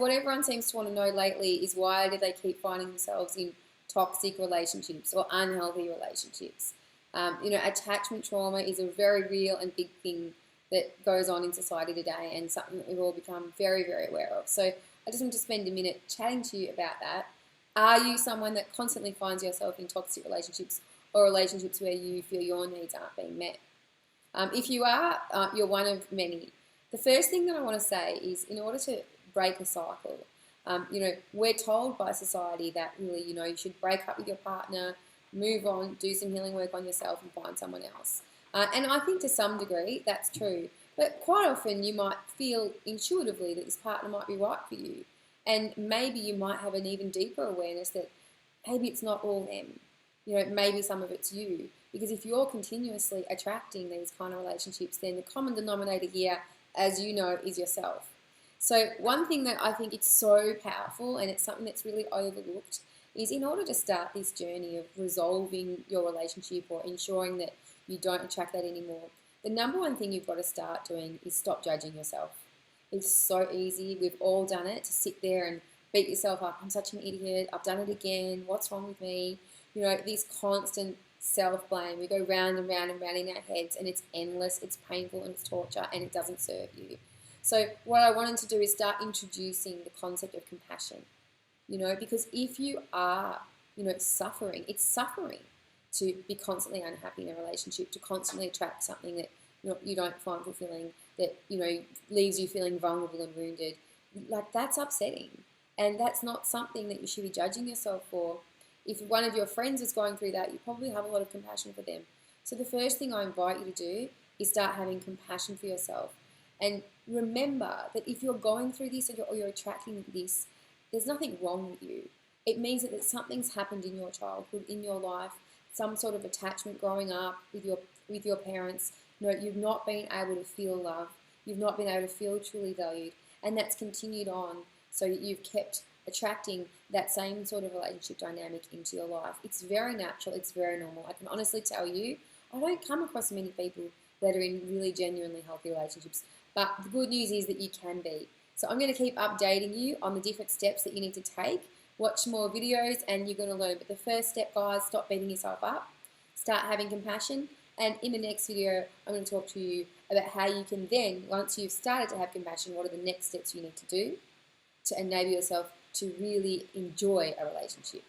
What everyone seems to want to know lately is why do they keep finding themselves in toxic relationships or unhealthy relationships? Attachment trauma is a very real and big thing that goes on in society today and something that we've all become very, very aware of. So I just want to spend a minute chatting to you about that. Are you someone that constantly finds yourself in toxic relationships or relationships where you feel your needs aren't being met? If you are, you're one of many. The first thing that I want to say is in order to break a cycle, we're told by society that really, you should break up with your partner, move on, do some healing work on yourself and find someone else. And I think to some degree that's true. But quite often you might feel intuitively that this partner might be right for you. And maybe you might have an even deeper awareness that maybe it's not all them. Maybe some of it's you. Because if you're continuously attracting these kind of relationships, then the common denominator here, as you know, is yourself. So one thing that I think it's so powerful, and it's something that's really overlooked, is in order to start this journey of resolving your relationship or ensuring that you don't attract that anymore, the number one thing you've got to start doing is stop judging yourself. It's so easy, we've all done it, to sit there and beat yourself up. I'm such an idiot, I've done it again, what's wrong with me? This constant self-blame. We go round and round and round in our heads, and it's endless, it's painful, and it's torture, and it doesn't serve you. So what I wanted to do is start introducing the concept of compassion, because if you are, suffering, it's suffering to be constantly unhappy in a relationship, to constantly attract something that you don't find fulfilling, that, leaves you feeling vulnerable and wounded. Like, that's upsetting. And that's not something that you should be judging yourself for. If one of your friends is going through that, you probably have a lot of compassion for them. So the first thing I invite you to do is start having compassion for yourself. And remember that if you're going through this or you're attracting this, there's nothing wrong with you. It means that something's happened in your childhood, in your life, some sort of attachment growing up with your parents. You've not been able to feel love. You've not been able to feel truly valued. And that's continued on, so you've kept attracting that same sort of relationship dynamic into your life. It's very natural. It's very normal. I can honestly tell you, I don't come across many people that are in really genuinely healthy relationships. But the good news is that you can be. So I'm going to keep updating you on the different steps that you need to take. Watch more videos and you're going to learn. But the first step, guys, stop beating yourself up. Start having compassion. And in the next video, I'm going to talk to you about how you can then, once you've started to have compassion, what are the next steps you need to do to enable yourself to really enjoy a relationship.